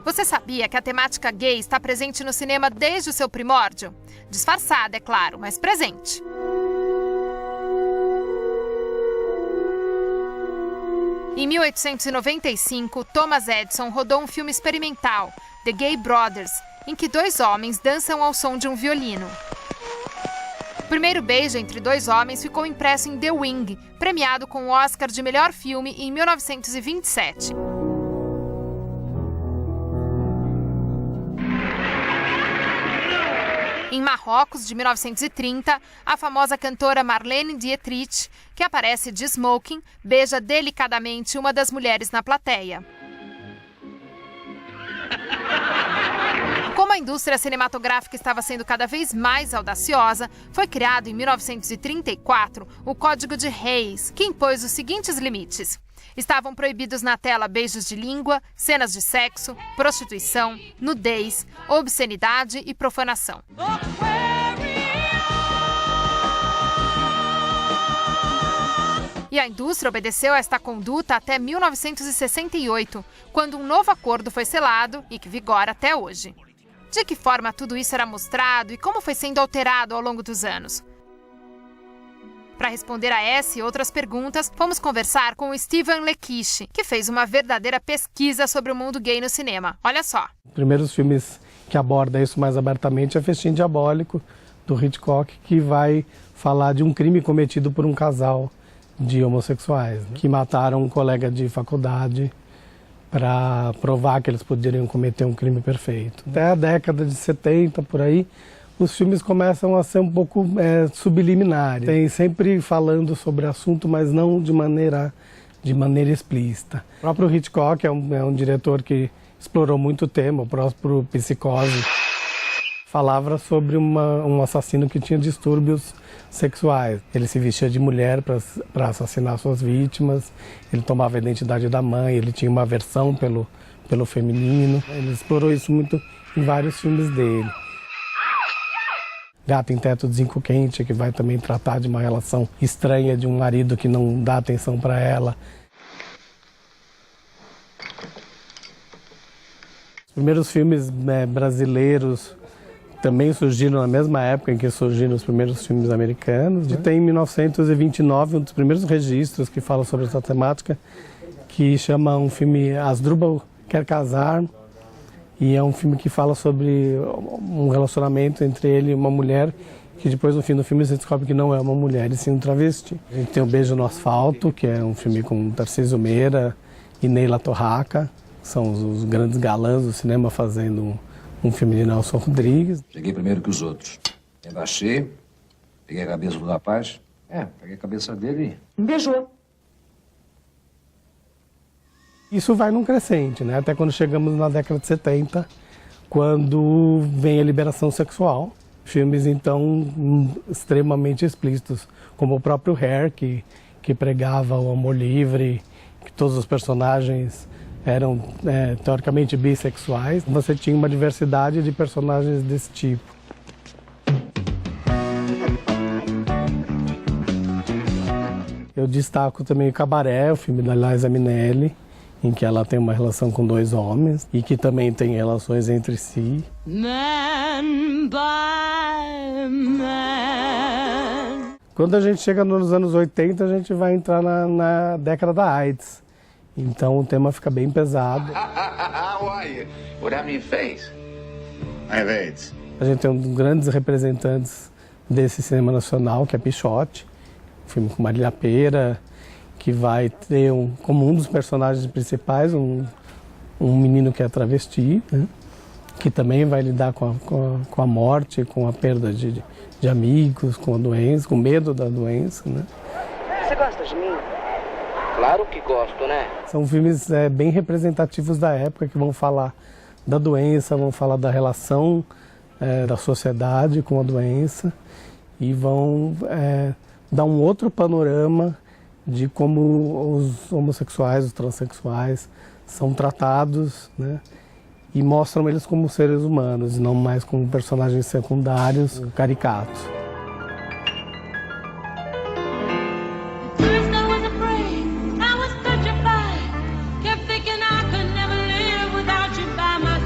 Você sabia que a temática gay está presente no cinema desde o seu primórdio? Disfarçada, é claro, mas presente. Em 1895, Thomas Edison rodou um filme experimental, The Gay Brothers, em que dois homens dançam ao som de um violino. O primeiro beijo entre dois homens ficou impresso em The Wing, premiado com o Oscar de melhor filme em 1927. Em Marrocos, de 1930, a famosa cantora Marlene Dietrich, que aparece de smoking, beija delicadamente uma das mulheres na plateia. Como a indústria cinematográfica estava sendo cada vez mais audaciosa, foi criado em 1934 o Código de Hays, que impôs os seguintes limites. Estavam proibidos na tela beijos de língua, cenas de sexo, prostituição, nudez, obscenidade e profanação. E a indústria obedeceu a esta conduta até 1968, quando um novo acordo foi selado e que vigora até hoje. De que forma tudo isso era mostrado e como foi sendo alterado ao longo dos anos? Para responder a essa e outras perguntas, fomos conversar com o Steven Lekish, que fez uma verdadeira pesquisa sobre o mundo gay no cinema. Olha só. Os primeiros filmes que abordam isso mais abertamente é Festim Diabólico, do Hitchcock, que vai falar de um crime cometido por um casal de homossexuais, né, que mataram um colega de faculdade para provar que eles poderiam cometer um crime perfeito. Até a década de 70, por aí, os filmes começam a ser um pouco subliminares. Tem sempre falando sobre o assunto, mas não de maneira explícita. O próprio Hitchcock é um diretor que explorou muito o tema, o próprio Psicose. Falava sobre um assassino que tinha distúrbios sexuais. Ele se vestia de mulher para assassinar suas vítimas, ele tomava a identidade da mãe, ele tinha uma aversão pelo feminino. Ele explorou isso muito em vários filmes dele. Gato em Teto de Zinco Quente, que vai também tratar de uma relação estranha de um marido que não dá atenção para ela. Os primeiros filmes brasileiros também surgiram na mesma época em que surgiram os primeiros filmes americanos. E tem em 1929 um dos primeiros registros que fala sobre essa temática, que chama um filme Asdrubal Quer Casar, e é um filme que fala sobre um relacionamento entre ele e uma mulher, que depois no fim do filme você descobre que não é uma mulher, e sim um travesti. A gente tem o Beijo no Asfalto, que é um filme com Tarcísio Meira e Neila Torraca, são os grandes galãs do cinema fazendo um filme de Nelson Rodrigues. Cheguei primeiro que os outros. Embaixei, peguei a cabeça do rapaz. Peguei a cabeça dele e me beijou. Isso vai num crescente, né? Até quando chegamos na década de 70, quando vem a liberação sexual. Filmes, então, extremamente explícitos, como o próprio Hair, que pregava o amor livre, que todos os personagens eram teoricamente bissexuais. Você tinha uma diversidade de personagens desse tipo. Eu destaco também o Cabaré, o filme da Liza Minnelli, em que ela tem uma relação com dois homens e que também tem relações entre si. Man by man. Quando a gente chega nos anos 80, a gente vai entrar na década da AIDS. Então o tema fica bem pesado. How are you? What happened to your face? I have AIDS. A gente tem um dos grandes representantes desse cinema nacional, que é Pichote, um filme com Marília Pêra, que vai ter como um dos personagens principais um menino que é travesti, né? Que também vai lidar com a morte, com a perda de amigos, com a doença, com o medo da doença, né? Você gosta de mim? Claro que gosto, né? São filmes bem representativos da época, que vão falar da doença, vão falar da relação da sociedade com a doença e vão dar um outro panorama de como os homossexuais, os transexuais são tratados, né? E mostram eles como seres humanos, e não mais como personagens secundários, caricatos. I was petrified, kept thinking I could never live without you by my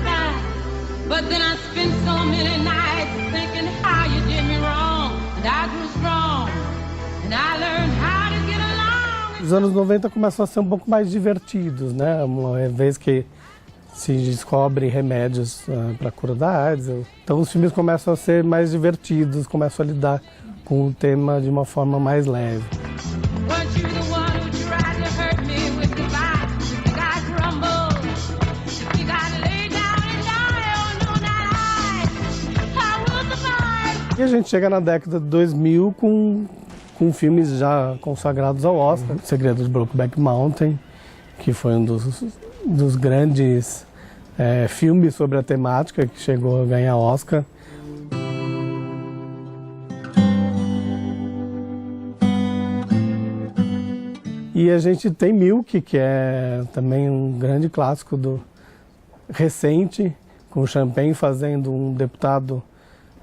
Os anos 90 começam a ser um pouco mais divertidos, né? Uma vez que se descobre remédios para cura da AIDS. Então os filmes começam a ser mais divertidos, começam a lidar com o tema de uma forma mais leve. E a gente chega na década de 2000 com filmes já consagrados ao Oscar. O Segredo de Brokeback Mountain, que foi um dos grandes filmes sobre a temática, que chegou a ganhar Oscar. E a gente tem Milk, que é também um grande clássico recente, com o Champagne fazendo um deputado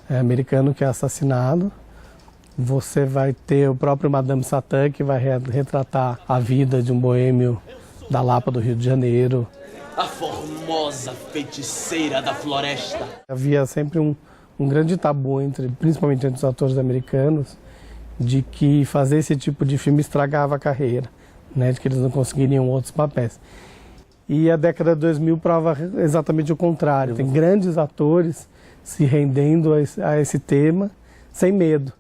americano que é assassinado. Você vai ter o próprio Madame Satã, que vai retratar a vida de um boêmio da Lapa do Rio de Janeiro. A formosa feiticeira da floresta. Havia sempre um grande tabu, principalmente entre os atores americanos, de que fazer esse tipo de filme estragava a carreira, né, de que eles não conseguiriam outros papéis. E a década de 2000 prova exatamente o contrário. Tem grandes atores se rendendo a esse tema sem medo.